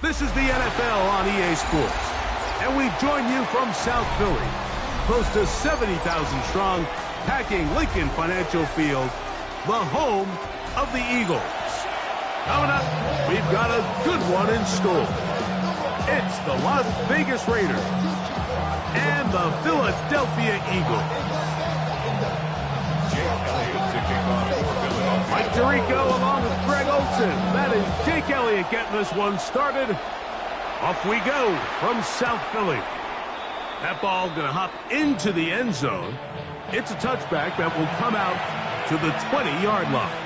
This is the NFL on EA Sports, and we join you from South Philly, close to 70,000 strong, packing Lincoln Financial Field, the home of the Eagles. Coming up, we've got a good one in store. It's the Las Vegas Raiders and the Philadelphia Eagles. Mike Tirico along with Greg Olson. That is Jake Elliott getting this one started. Off we go from South Philly. That ball going to hop into the end zone. It's a touchback that will come out to the 20-yard line.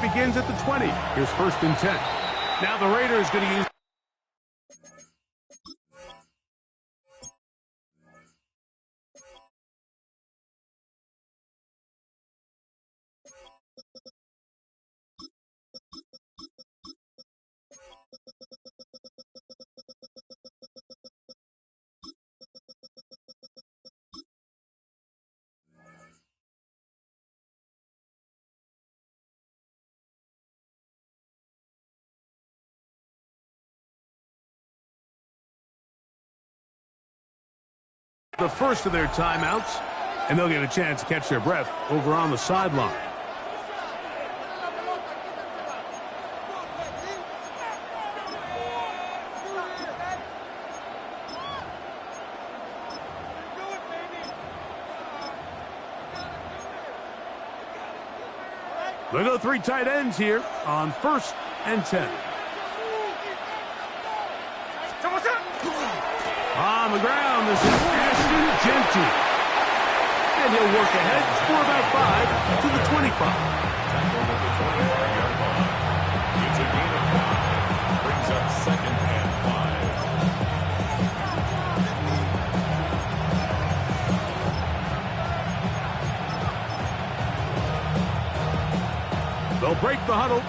Begins at the 20. Here's 1st and 10. Now the Raiders going to use the first of their timeouts, and they'll get a chance to catch their breath over on the sideline. They go 3 tight ends here on 1st and 10. On the ground, this is Genty. And he'll work ahead for about 5 to the 25. Tackled at the 25-yard line. It's a gain of 5. Brings up 2nd and 5. They'll break the huddle.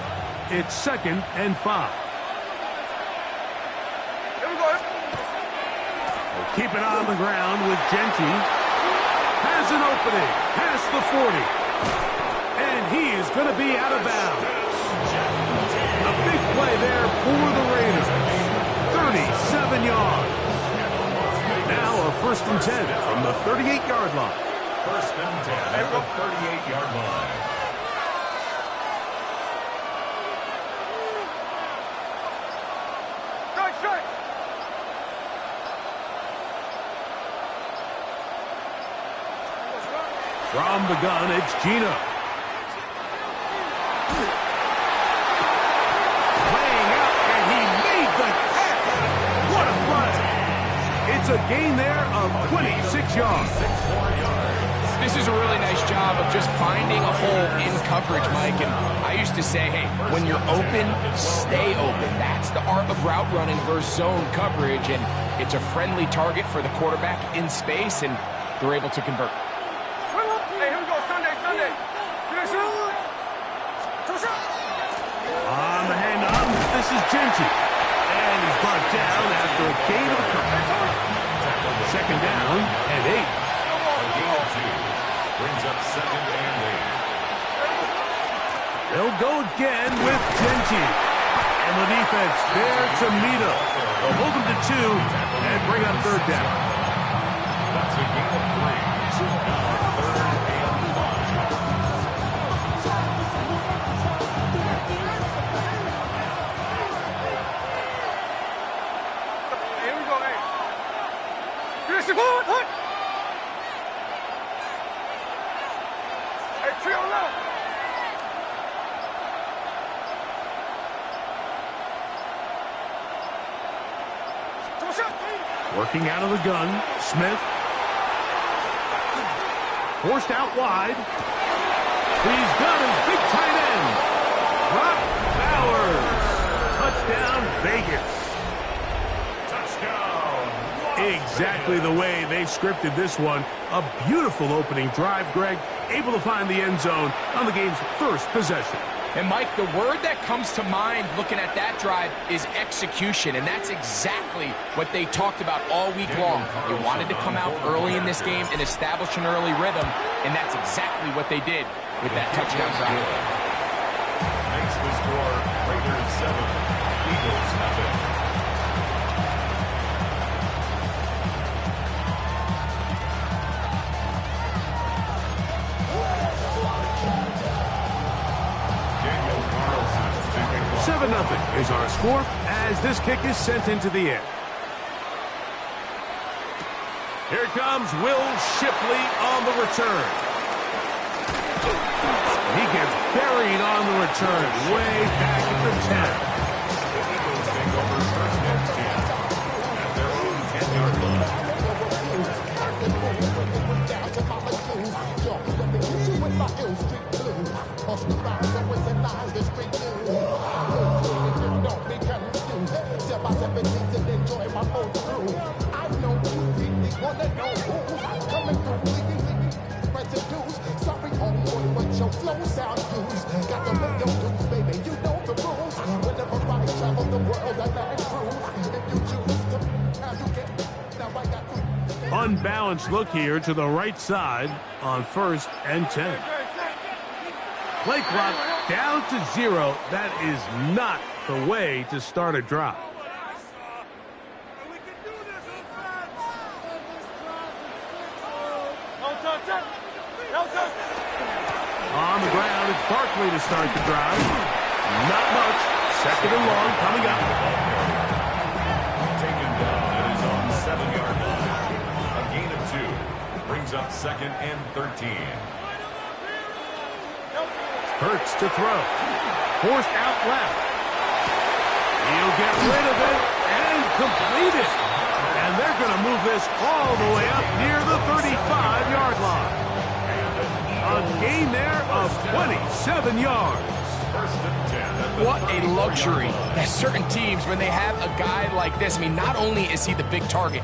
It's 2nd and 5. Keep it on the ground with Genty. Has an opening. Past the 40. And he is going to be out of bounds. A big play there for the Raiders. 37 yards. Now a 1st and 10 from the 38-yard line. 1st and 10 at the 38-yard line. From the gun, it's Gino. Laying out, and he made the catch. What a play. It's a gain there of 26 yards. This is a really nice job of just finding a hole in coverage, Mike. And I used to say, hey, when you're open, stay open. That's the art of route running versus zone coverage. And it's a friendly target for the quarterback in space, and they're able to convert. On the handoff, this is Genty. And he's brought down after a gain of a couple. 2nd down and 8. A gain of 2. Brings up 2nd and 8. They'll go again with Genty. And the defense there to meet him. They'll hold him to 2 and bring up 3rd down. That's a gain of 3. Now 3rd and 5. Working out of the gun, Smith. Forced out wide. He's got his big tight end. Brock Bowers. Touchdown, Vegas. Exactly the way they scripted this one. A beautiful opening drive, Greg. Able to find the end zone on the game's first possession. And, Mike, the word that comes to mind looking at that drive is execution, and that's exactly what they talked about all week long. They wanted to come out early in this game and establish an early rhythm, and that's exactly what they did with that touchdown drive. Makes the score Raiders 7, Eagles nothing. Nothing is our score as this kick is sent into the air. Here comes Will Shipley on the return. He gets buried on the return way back at the 10. The Eagles take over first and 10 at their own 10-yard line. Unbalanced look here to the right side on 1st and 10. Play clock down to 0. That is not the way to start a drive. On the ground, it's Barkley to start the drive. Not much. 2nd and long coming up. Taken down at his own 7-yard line. A gain of 2 brings up 2nd and 13. Hurts to throw. Forced out left. He'll get rid of it and complete it. And they're going to move this all the way up near the 35-yard line. A gain there of 27 yards. What a luxury that certain teams, when they have a guy like this, I mean, not only is he the big target,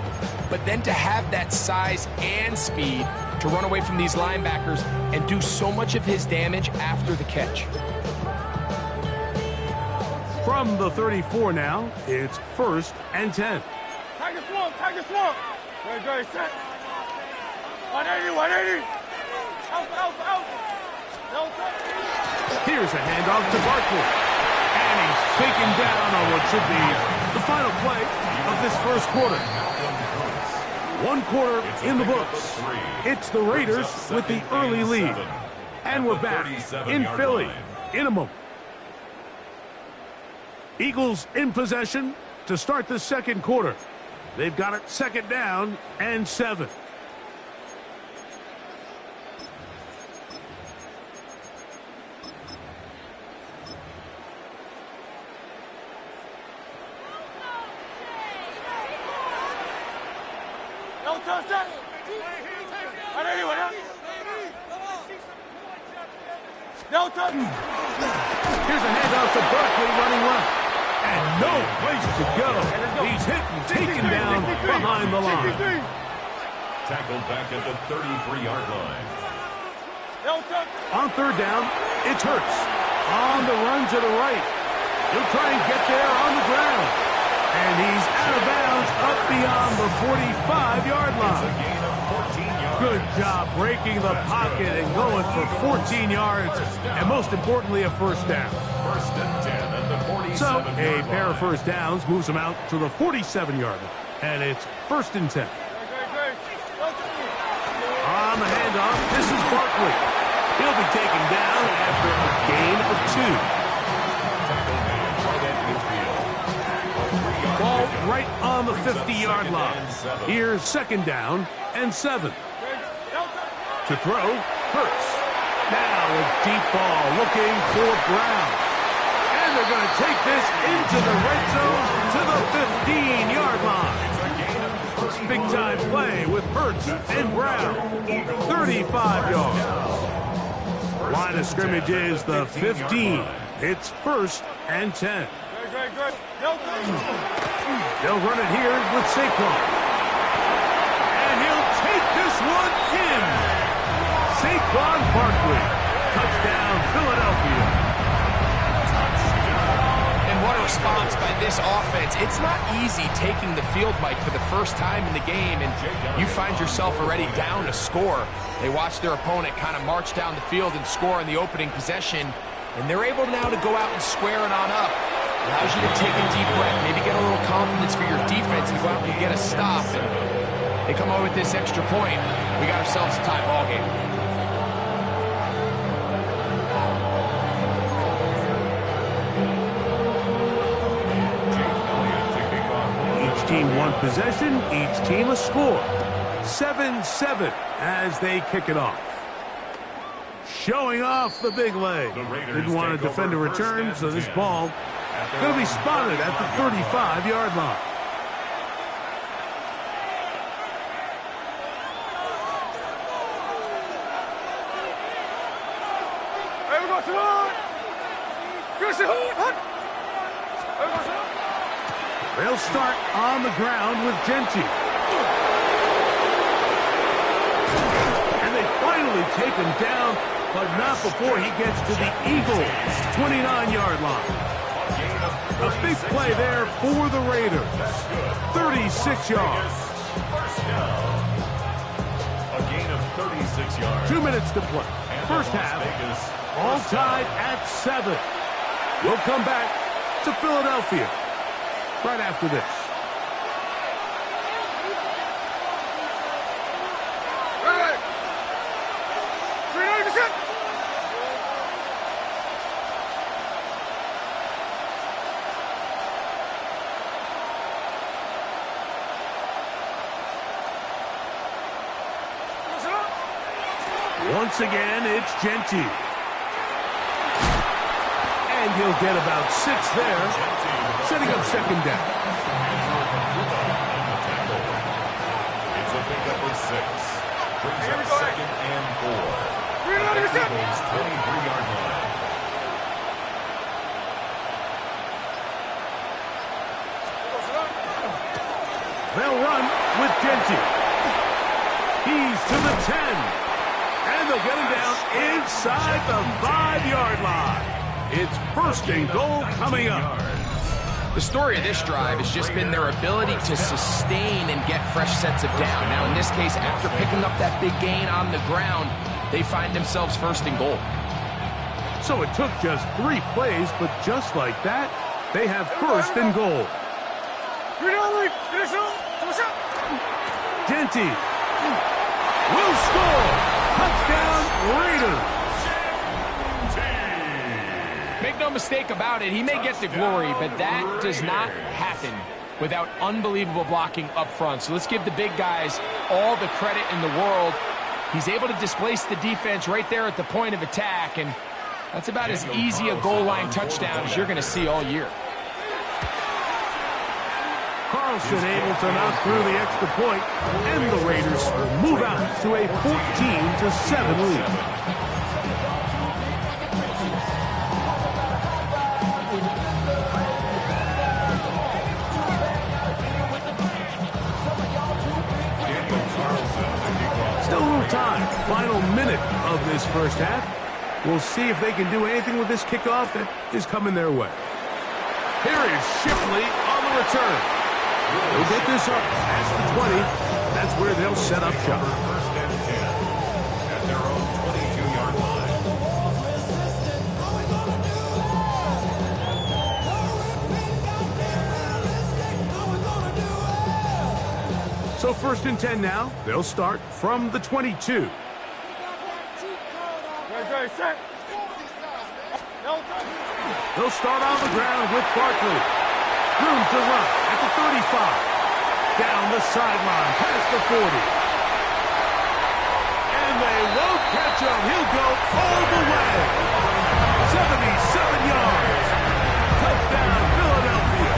but then to have that size and speed to run away from these linebackers and do so much of his damage after the catch. From the 34 now, it's 1st and 10. Tiger swamp. Very set. 180. Out. Here's a handoff to Barkley. And he's taken down on what should be the final play of this first quarter. 1 quarter in the books. It's the Raiders with the early lead. And we're back in Philly in a moment. Eagles in possession to start the 2nd quarter. They've got it 2nd down and 7. Here's a handoff to Barkley running left. And no place to go. He's hit and taken down behind the line. Tackled back at the 33-yard line. On 3rd down, it's Hurts. On the run to the right. He'll try and get there on the ground. And he's out of bounds up beyond the 45-yard line. It's a gain of 14 yards. Good job breaking the pocket and going for 14 yards. And most importantly, a 1st down. 1st and 10 at the 47-yard So line. a pair of 1st downs moves them out to the 47-yard line. And it's 1st and 10. On the handoff, this is Barkley. He'll be taken down after a gain of 2. Ball right on the 50-yard line. Here's 2nd down and 7. To throw, Hurts. Now a deep ball looking for Brown. And they're going to take this into the red zone to the 15-yard line. Big-time play with Hurts and Brown. 35 yards. Line line of scrimmage is the 15. It's 1st and 10. They'll run it here with Saquon. And he'll take this one in. Saquon Barkley. Touchdown, Philadelphia. And what a response by this offense. It's not easy taking the field, Mike, for the first time in the game, and you find yourself already down a score. They watch their opponent kind of march down the field and score in the opening possession, and they're able now to go out and square it on up. Allows you to take a deep breath, maybe get a little confidence for your defense to go out and get a stop, and they come over with this extra point. We got ourselves a tie ball game. Team one possession, each team a score. 7-7 as they kick it off. Showing off the big leg. Didn't want to defend a return, so this ball going to be spotted at the 35-yard line. They'll start on the ground with Genty. And they finally take him down, but not before he gets to the Eagles' 29-yard line. A big play there for the Raiders. 36 yards. A gain of 36 yards. 2 minutes to play. First half, all tied at 7. We'll come back to Philadelphia right after this. Once again, it's Genty. And he'll get about 6 there, setting up second down. It's a pickup of 6. Brings up 2nd and 4. At the Eagles' 23-yard line. They'll run with Genty. He's to the 10. And they'll get him down inside the 5-yard line. It's 1st and goal coming up. The story of this drive has just been their ability to sustain and get fresh sets of down. Now, in this case, after picking up that big gain on the ground, they find themselves 1st and goal. So it took just 3 plays, but just like that, they have 1st and goal. Genty will score. Touchdown, Raiders. Make no mistake about it, he may get the glory, but that does not happen without unbelievable blocking up front. So let's give the big guys all the credit in the world. He's able to displace the defense right there at the point of attack, and that's about as easy a goal line touchdown as you're going to see all year. Carlson able to knock through the extra point, and the Raiders move out to a 14-7 lead. Still a little time. Final minute of this first half. We'll see if they can do anything with this kickoff that is coming their way. Here is Shipley on the return. They'll get this up past the 20. That's where they'll set up shop. 1st and 10 at their own 22-yard line. So 1st and 10 now. They'll start from the 22. They'll start on the ground with Barkley. Room to run at the 35. Down the sideline, past the 40. And they won't catch him. He'll go all the way. 77 yards. Touchdown, Philadelphia.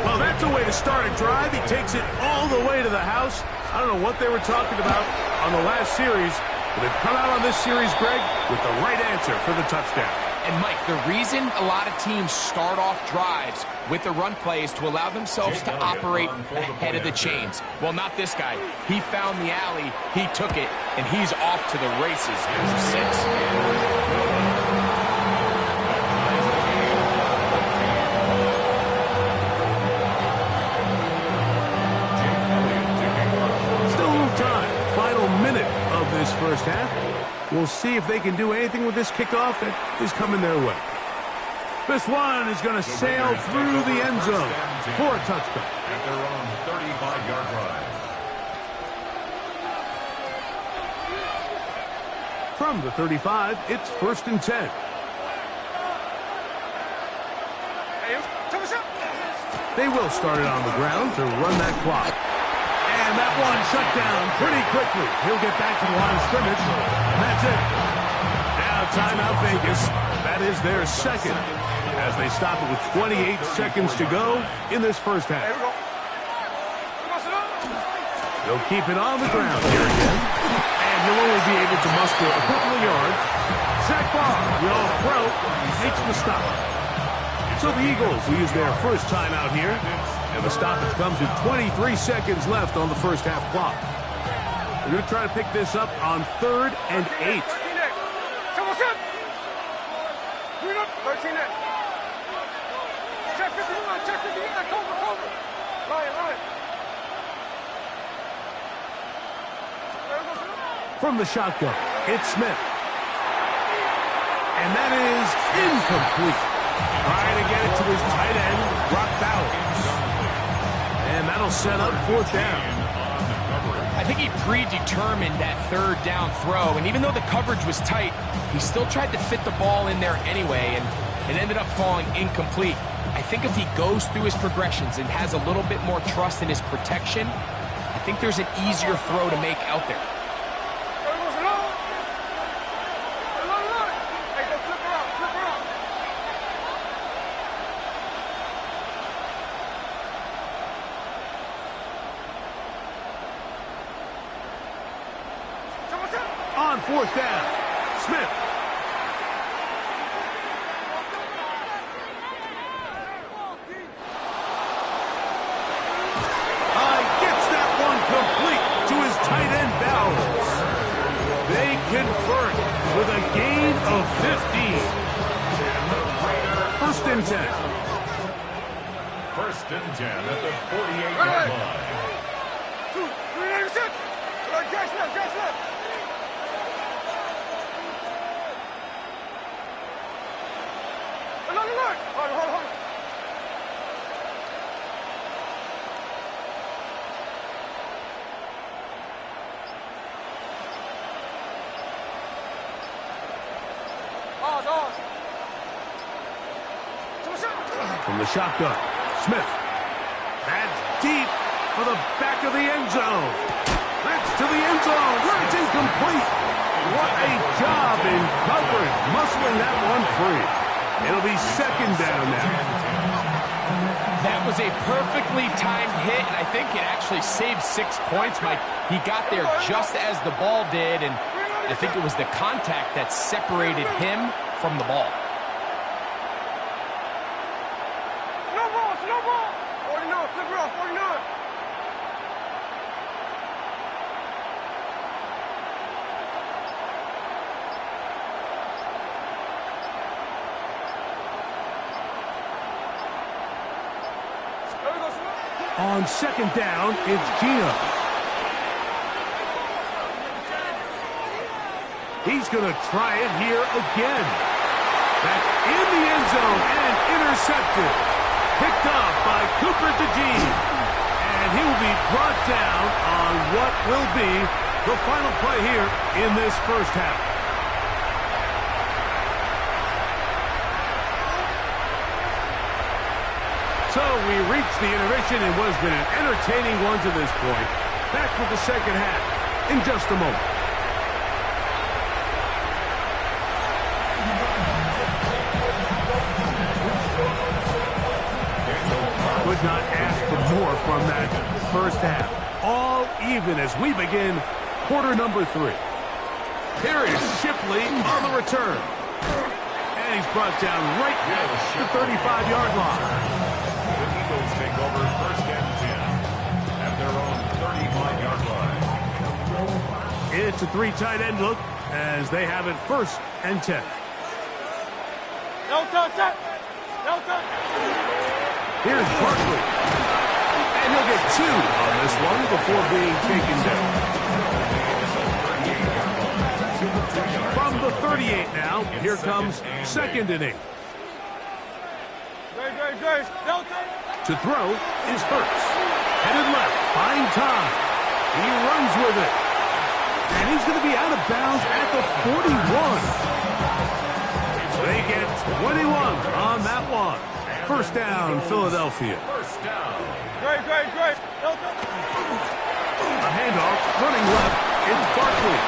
Well, that's a way to start a drive. He takes it all the way to the house. I don't know what they were talking about. on the last series, but they've come out on this series, Greg, with the right answer for the touchdown. And, Mike, the reason a lot of teams start off drives with the run play is to allow themselves to operate ahead of the chains. Well, not this guy. He found the alley, he took it, and he's off to the races for 6. This first half. We'll see if they can do anything with this kickoff that is coming their way. This one is going to sail through the end zone for a touchdown. At their own 35-yard line. From the 35, it's 1st and 10. They will start it on the ground to run that clock. And that one shut down pretty quickly. He'll get back to the line of scrimmage, and that's it. Now timeout Vegas. That is their second, as they stop it with 28 seconds to go in this first half. They'll keep it on the ground here again, and he'll only be able to muster a couple of yards. Zach Barr, the all-pro, makes the stop. So the Eagles will use their first timeout here. And the stoppage comes with 23 seconds left on the first half clock. They're going to try to pick this up on 3rd and 8. From the shotgun, it's Smith. And that is incomplete. Trying to get it to his tight end, Brock Bowers. And that'll set up 4th down. I think he predetermined that 3rd down throw, and even though the coverage was tight, he still tried to fit the ball in there anyway, and it ended up falling incomplete. I think if he goes through his progressions and has a little bit more trust in his protection, I think there's an easier throw to make out there. On 4th down, Smith. Gets that one complete to his tight end Bowers. They convert with a gain of 15. 1st and 10. 1st and 10 at the 48-yard line. 2, 3, 6. Gas left, gas left. Hold. From the shotgun, Smith. That's deep for the back of the end zone. That's to the end zone where it's incomplete. What a job in coverage, muscling that one free. It'll be 2nd down now. That was a perfectly timed hit, and I think it actually saved 6 points, Mike. He got there just as the ball did, and I think it was the contact that separated him from the ball. Slow ball. 49, flip it off, 49. On 2nd down, it's Gino. He's going to try it here again. That's in the end zone and intercepted. Picked up by Cooper DeJean. And he will be brought down on what will be the final play here in this first half. So we reach the intermission in what has been an entertaining one to this point. Back with the second half in just a moment. Could not ask for more from that first half. All even as we begin quarter number 3. Here is Shipley on the return. And he's brought down right at the 35-yard line. The Eagles take over 1st and 10 at their own 35-yard line. It's a 3 tight end look as they have it 1st and 10. No touch, set. No touch. Here's Barkley. And he'll get 2 on this one before being taken down. From the 38 now, here comes 2nd and 8. Great. No touch. To throw is Hurts. Headed left, fine time. He runs with it. And he's going to be out of bounds at the 41. They get 21 on that one. 1st down, Philadelphia. 1st down. Great. No touch. A handoff, running left, it's Barkley.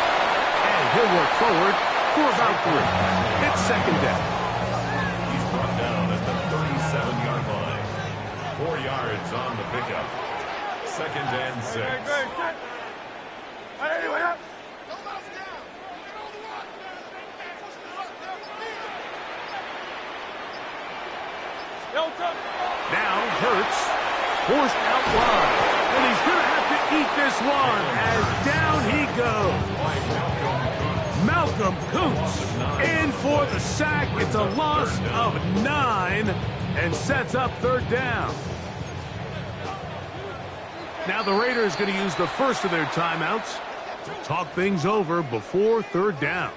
And he'll work forward for about 3. It's 2nd down. He's brought down at the 37-yard line. 4 yards on the pickup. 2nd and 6. Great. Anyway, up. No touch. Now Hurts forced out wide. And he's going to have to eat this one as down he goes. Malcolm Kuntz in for the sack. It's a loss of 9 and sets up 3rd down. Now the Raiders going to use the first of their timeouts to talk things over before 3rd down.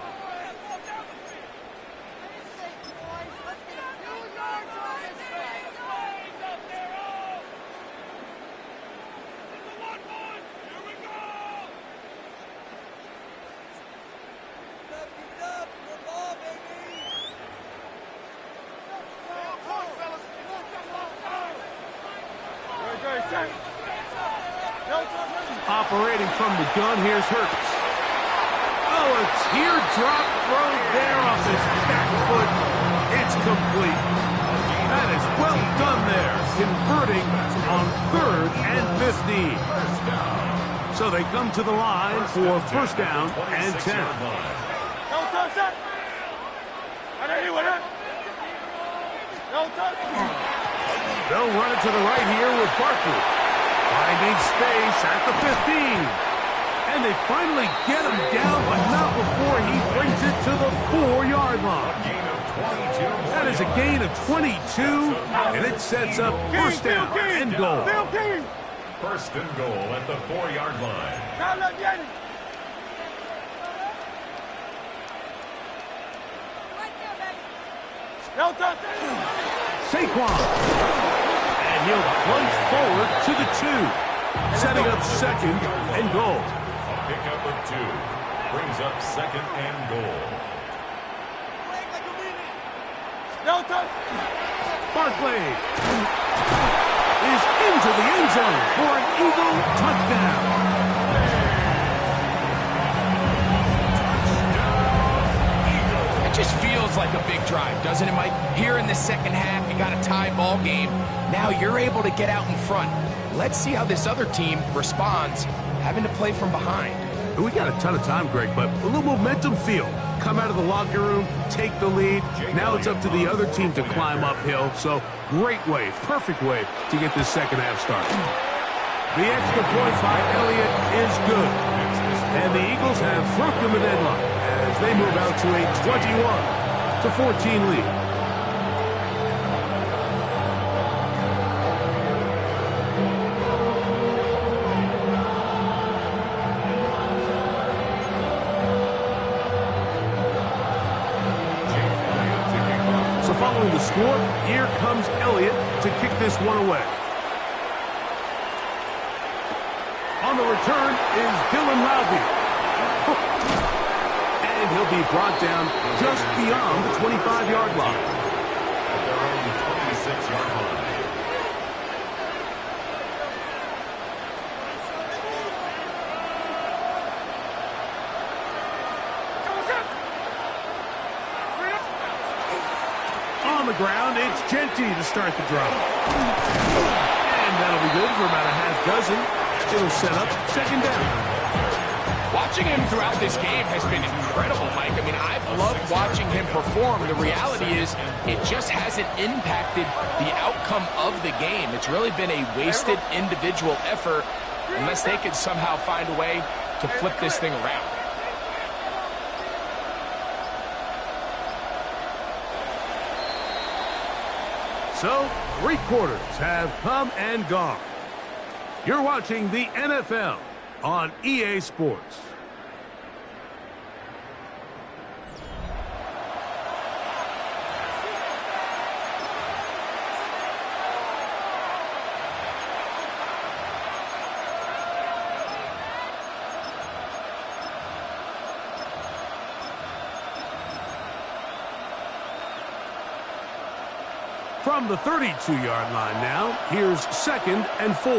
Operating from the gun, here's Hurts. Oh, a teardrop throw there off his back foot. It's complete. That is well done there, converting on 3rd and 15. So they come to the line for 1st down and 10. No touch, set. No touch. They'll run it to the right here with Barkley. Finding space at the 15. And they finally get him down, but not before he brings it to the 4-yard line. That is a gain of 22, and it sets up 1st down and goal. 1st and goal at the 4-yard line. No touch. Saquon. And he'll plunge forward to the 2, setting up 2nd and goal. A pickup of 2 brings up 2nd and goal. No touch. Barkley is into the end zone for an Eagle touchdown. It just feels like a big drive, doesn't it, Mike? Here in the 2nd half, you got a tie ball game. Now you're able to get out in front. Let's see how this other team responds, having to play from behind. We got a ton of time, Greg, but a little momentum feel. Come out of the locker room, take the lead. Now it's up to the other team to climb uphill. So great way, perfect way to get this 2nd half started. The extra point by Elliott is good. And the Eagles have broken the deadline as they move out to a 21-14 lead. Following the score, here comes Elliott to kick this one away. On the return is Dylan Loudby. And he'll be brought down just beyond the 25-yard line. At their own 26-yard line. On the ground, it's Genty to start the drive. And that'll be good for about a half dozen. It'll set up 2nd down. Watching him throughout this game has been incredible, Mike. I mean, I've loved watching him perform. The reality is it just hasn't impacted the outcome of the game. It's really been a wasted individual effort unless they can somehow find a way to flip this thing around. So, 3 quarters have come and gone. You're watching the NFL on EA Sports. From the 32-yard line now, here's 2nd and 4.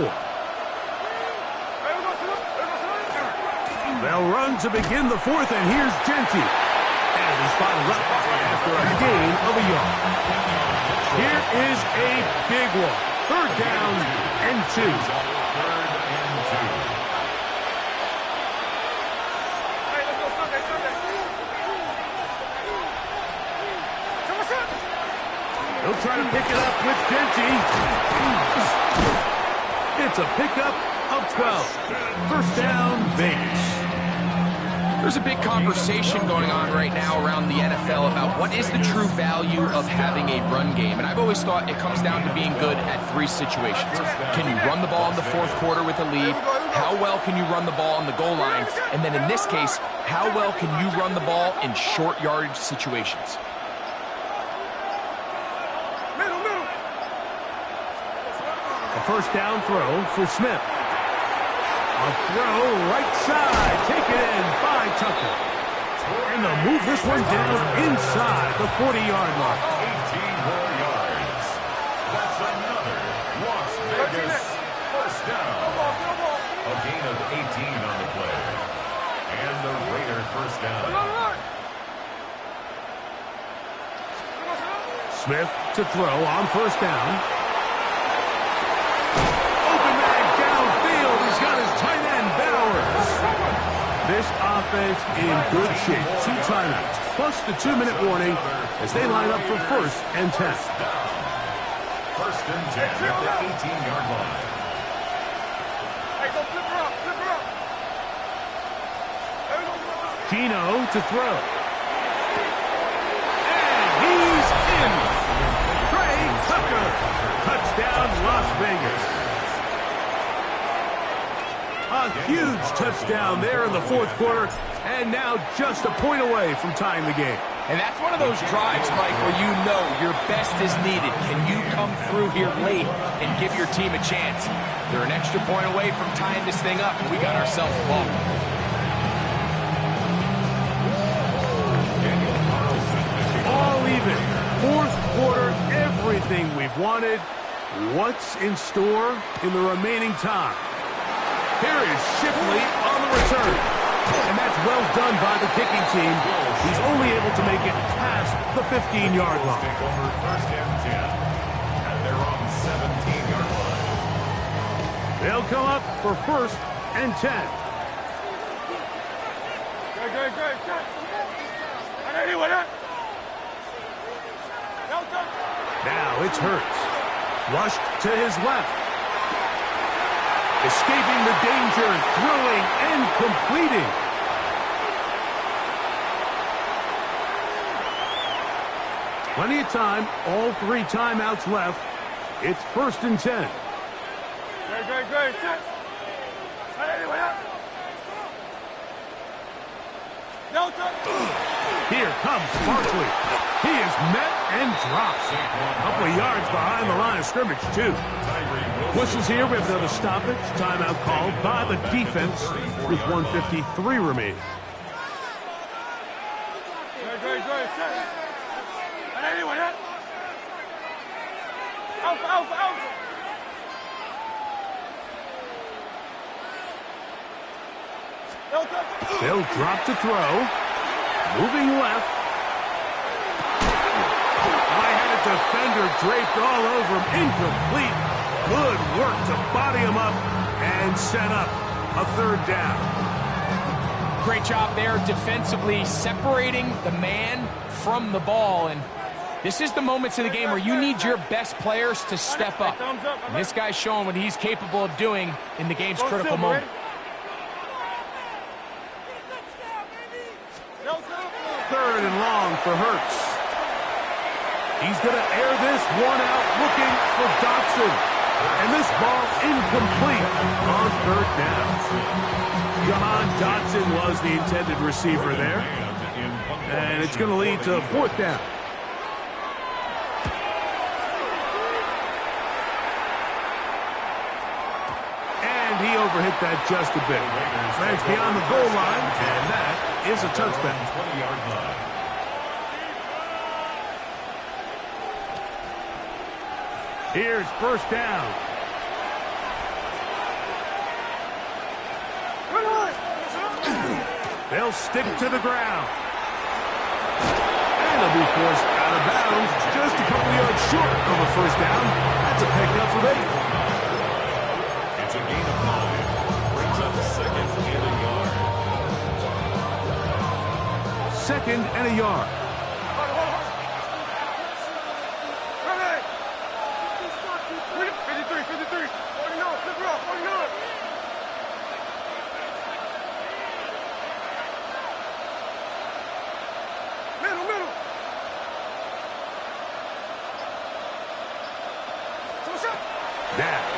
They'll run to begin the 4th, and here's Genty. And he's followed up after a gain of a yard. Here is a big one. 3rd down and 2. He'll try to pick it up with Genty. It's a pickup of 12. 1st down, Vegas. There's a big conversation going on right now around the NFL about what is the true value of having a run game. And I've always thought it comes down to being good at 3 situations. Can you run the ball in the 4th quarter with a lead? How well can you run the ball on the goal line? And then in this case, how well can you run the ball in short yardage situations? A 1st down throw for Smith. A throw right side, taken in by Tucker. And they'll move this one down inside the 40-yard line. 18 more yards. That's another Las Vegas 1st down. A gain of 18 on the play. And the Raider 1st down. Smith to throw on 1st down. This offense in good shape. 2 timeouts, plus the 2-minute warning as they line up for 1st and 10. 1st and 10 at the 18-yard line. Hey, go flip her up, flip her up. Gino to throw. And he's in. Trey Tucker. Touchdown, Las Vegas. A huge touchdown there in the 4th quarter, and now just a point away from tying the game. And that's one of those drives, Mike, where you know your best is needed. Can you come through here late and give your team a chance? They're an extra point away from tying this thing up, and we got ourselves a ball. All even. 4th quarter, everything we've wanted. What's in store in the remaining time? Here is Shipley on the return. And that's well done by the kicking team. He's only able to make it past the 15-yard line. Take over 1st and 10. And they're on 17-yard line. They'll come up for 1st and 10. Now it's Hurts. Flushed to his left. Escaping the danger, throwing and completing. Plenty of time, all 3 timeouts left. It's 1st and 10. Great. Here comes Barkley. He is met and dropped. A couple of yards behind the line of scrimmage, too. Whistles here. We have another stoppage. Timeout called by the defense with 1:53 remaining. They'll drop to throw. Moving left. I had a defender draped all over him. Incomplete. Good work to body him up and set up a 3rd down. Great job there defensively, separating the man from the ball. And this is the moments of the game where you need your best players to step up. And this guy's showing what he's capable of doing in the game's critical moment. Third and long for Hurts. He's going to air this one out looking for Dotson. And this ball incomplete on third down. Jahan Dotson was the intended receiver there. And it's going to lead to fourth down. And he overhit that just a bit. That's beyond the goal line, and that is a touchback. 20-yard line. Here's first down. They'll stick to the ground. And they'll be forced out of bounds just a couple yards short of a first down. That's a pickup of 8. It's a gain of 5. Brings up second and a yard. Second and a yard.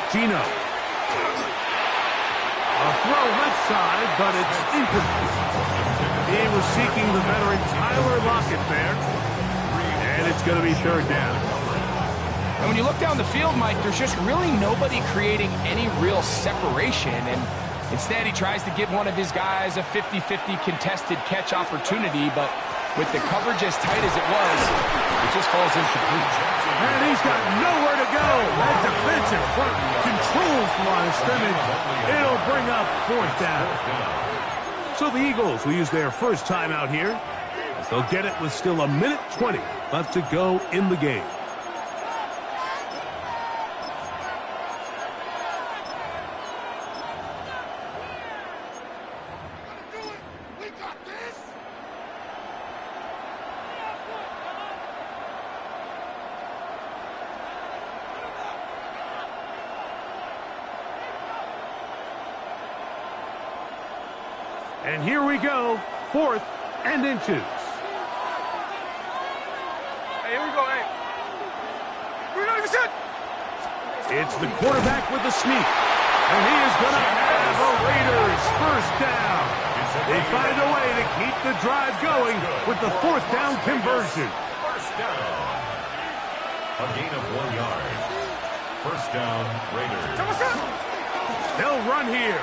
Gino. A throw left side, but it's incomplete. He was seeking the veteran Tyler Lockett there. And it's going to be third down. And when you look down the field, Mike, there's just really nobody creating any real separation. And instead, he tries to give one of his guys a 50-50 contested catch opportunity. But with the coverage as tight as it was, it just falls incomplete. And he's got nowhere to go. That defensive front controls the line of scrimmage. It'll bring up fourth down. So the Eagles will use their first timeout here. They'll get it with still 1:20 left to go in the game. And here we go, 4th and inches. Hey, here we go, hey. We're not even set. It's the quarterback with the sneak. And he is going to have a Raiders first down. They find a way to keep the drive going with the fourth down conversion. First down. A gain of 1 yard. First down, Raiders. They'll run here.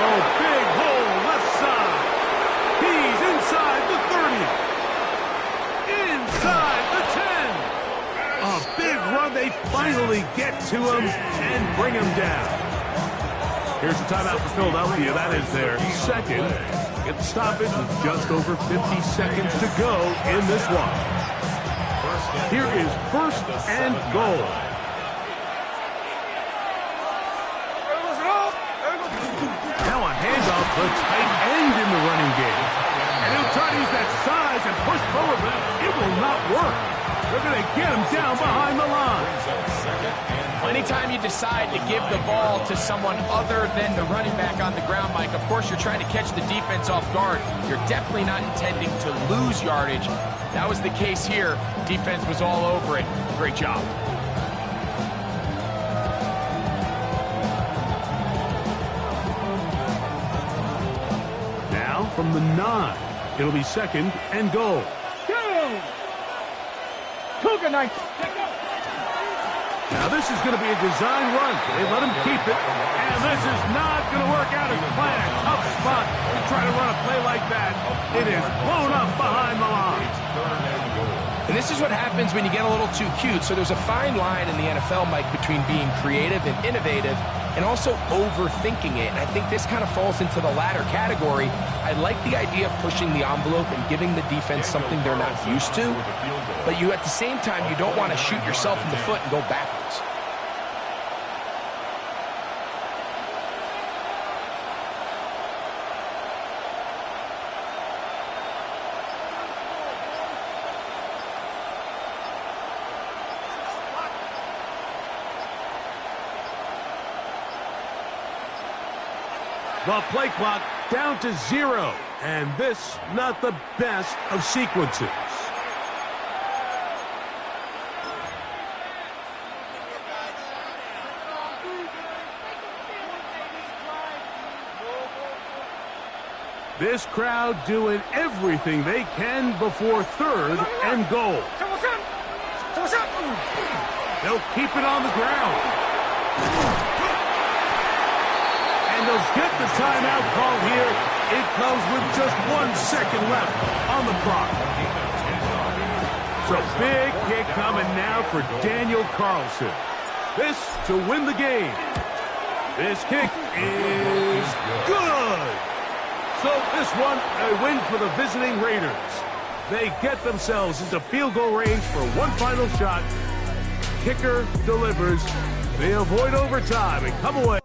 Oh, big hole left side. He's inside the 30. Inside the 10. A big run. They finally get to him and bring him down. Here's the timeout for Philadelphia. That is their second. Get the stoppage with just over 50 seconds to go in this one. Here is first and goal. Now a handoff, the tight end in the running game. And he'll try to use that size and push forward, but it will not work. They're going to get him down behind the line. Anytime you decide to give the ball to someone other than the running back on the ground, Mike, of course you're trying to catch the defense off guard. You're definitely not intending to lose yardage. That was the case here. Defense was all over it. Great job. Now from the 9, it'll be second and goal. Cougar night. Now this is going to be a design run. They let him keep it. And this is not going to work out as planned. Tough spot to try to run a play like that. It is blown up behind the line. And this is what happens when you get a little too cute. So there's a fine line in the NFL, Mike, between being creative and innovative and also overthinking it. And I think this kind of falls into the latter category. I like the idea of pushing the envelope and giving the defense something they're not used to. But you, at the same time, you don't want to shoot yourself in the foot and go backwards. The play clock down to 0. And this, not the best of sequences. This crowd doing everything they can before 3rd and goal. They'll keep it on the ground. And they'll get the timeout call here. It comes with just 1 second left on the clock. So big kick coming now for Daniel Carlson. This to win the game. This kick is good. So this one, a win for the visiting Raiders. They get themselves into field goal range for one final shot. Kicker delivers. They avoid overtime and come away